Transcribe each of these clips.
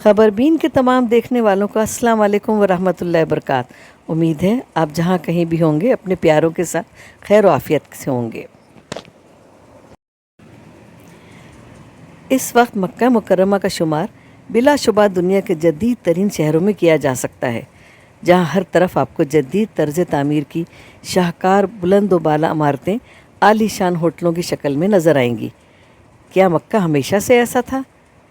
खबरबीन के तमाम देखने वालों का अस्सलाम वालेकुम व रहमतुल्लाहि व बरकातहू। उम्मीद है आप जहाँ कहीं भी होंगे अपने प्यारों के साथ खैर आफियत से होंगे। इस वक्त मक्का मुकर्रमा का शुमार बिलाशुबा दुनिया के जदीद तरीन शहरों में किया जा सकता है, जहाँ हर तरफ आपको जदीद तर्ज तामीर की शाहकार बुलंद व बाला इमारतें आलीशान होटलों की शक्ल में नज़र आएंगी। क्या मक्का हमेशा से ऐसा था?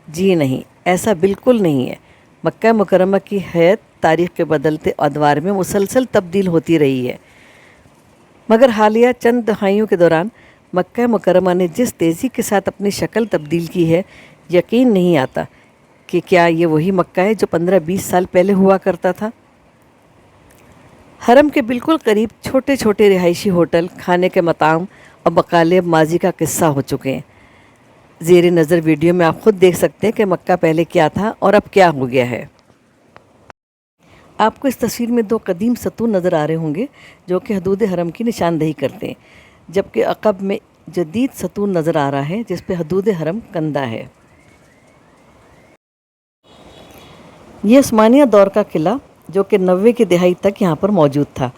जी नहीं, ऐसा बिल्कुल नहीं है। मक्का मुकर्रमा की हैत तारीख़ के बदलते अदवार में मुसलसल तब्दील होती रही है, मगर हालिया चंद दहाइयों के दौरान मक्का मुकर्रमा ने जिस तेज़ी के साथ अपनी शक्ल तब्दील की है, यकीन नहीं आता कि क्या ये वही मक्का है जो 15-20 साल पहले हुआ करता था। हरम के बिल्कुल करीब छोटे छोटे रिहायशी होटल, खाने के मताम और बकाले अब माजी का किस्सा हो चुके हैं। ज़ेर नज़र वीडियो में आप खुद देख सकते हैं कि मक्का पहले क्या था और अब क्या हो गया है। आपको इस तस्वीर में 2 कदीम सतून नज़र आ रहे होंगे जो कि हदूद हरम की निशानदही करते हैं, जबकि अक़ब में जदीद सतून नज़र आ रहा है जिस पे हदूद हरम कंधा है। ये उस्मानिया दौर का किला जो कि 90 की दहाई तक यहाँ पर मौजूद था,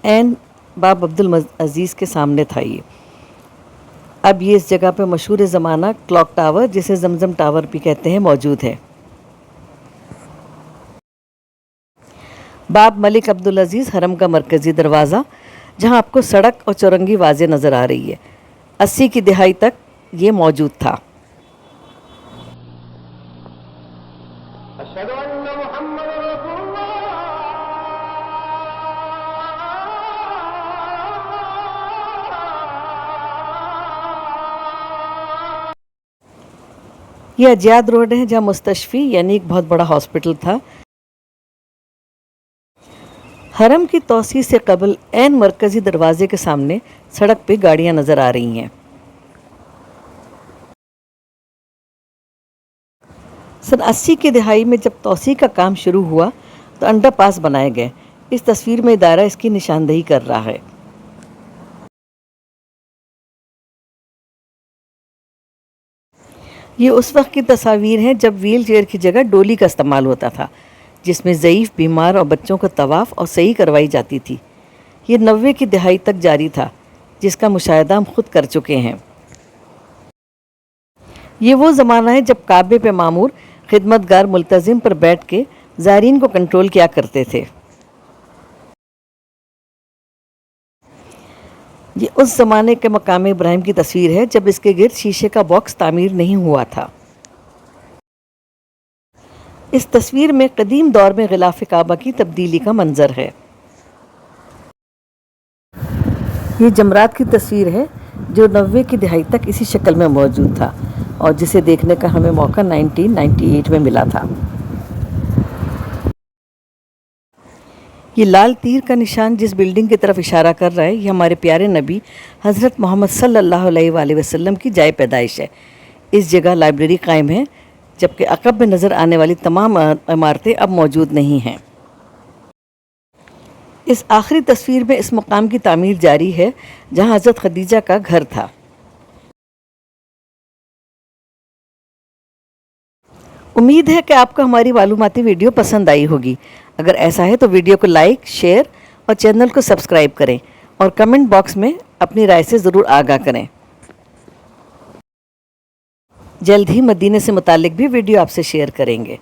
ऐन बाब अब्दुल अज़ीज़ के सामने था ये। अब ये इस जगह पे मशहूर ज़माना क्लॉक टावर, जिसे जमजम टावर भी कहते हैं, मौजूद है। बाब मलिक अब्दुल अज़ीज़ हरम का मरकज़ी दरवाज़ा, जहाँ आपको सड़क और चौरंगी वाज़े नज़र आ रही है, 80 की दहाई तक ये मौजूद था। यह अजियाद रोड है जहाँ मुस्तशफ़ी यानी एक बहुत बड़ा हॉस्पिटल था। हरम की तौसी से कबल ऐन मरकज़ी दरवाज़े के सामने सड़क पे गाड़ियाँ नज़र आ रही हैं। सन 80 की दहाई में जब तौसी का काम शुरू हुआ तो अंडरपास बनाए गए। इस तस्वीर में इदारा इसकी निशानदही कर रहा है। ये उस वक्त की तस्वीर हैं जब व्हील चेयर की जगह डोली का इस्तेमाल होता था, जिसमें ज़ईफ़, बीमार और बच्चों को तवाफ़ और सही करवाई जाती थी। ये 90 की दहाई तक जारी था, जिसका मुशाहिदा हम खुद कर चुके हैं। ये वो ज़माना है जब काबे पे मामूर खिदमतगार मुल्तज़िम पर बैठ के ज़ायरीन को कंट्रोल किया करते थे। ये उस ज़माने के मकाम इब्राहिम की तस्वीर है जब इसके गिर्द शीशे का बॉक्स तामीर नहीं हुआ था। इस तस्वीर में कदीम दौर में ग़िलाफ़ काबा की तब्दीली का मंजर है। ये जमरात की तस्वीर है जो 90 की दहाई तक इसी शक्ल में मौजूद था और जिसे देखने का हमें मौका 1998 में मिला था। ये लाल तीर का निशान जिस बिल्डिंग की तरफ इशारा कर रहा है, ये हमारे प्यारे नबी हज़रत मोहम्मद सल्लल्लाहु अलैहि वसल्लम की जाए पैदाइश है। इस जगह लाइब्रेरी कायम है, जबकि अक़ब में नज़र आने वाली तमाम इमारतें अब मौजूद नहीं हैं। इस आखिरी तस्वीर में इस मकाम की तामीर जारी है जहाँ हज़रत खदीजा का घर था। उम्मीद है कि आपको हमारी मालूमाती वीडियो पसंद आई होगी। अगर ऐसा है तो वीडियो को लाइक, शेयर और चैनल को सब्सक्राइब करें और कमेंट बॉक्स में अपनी राय से ज़रूर आगाह करें। जल्द ही मदीने से मुतालिक भी वीडियो आपसे शेयर करेंगे।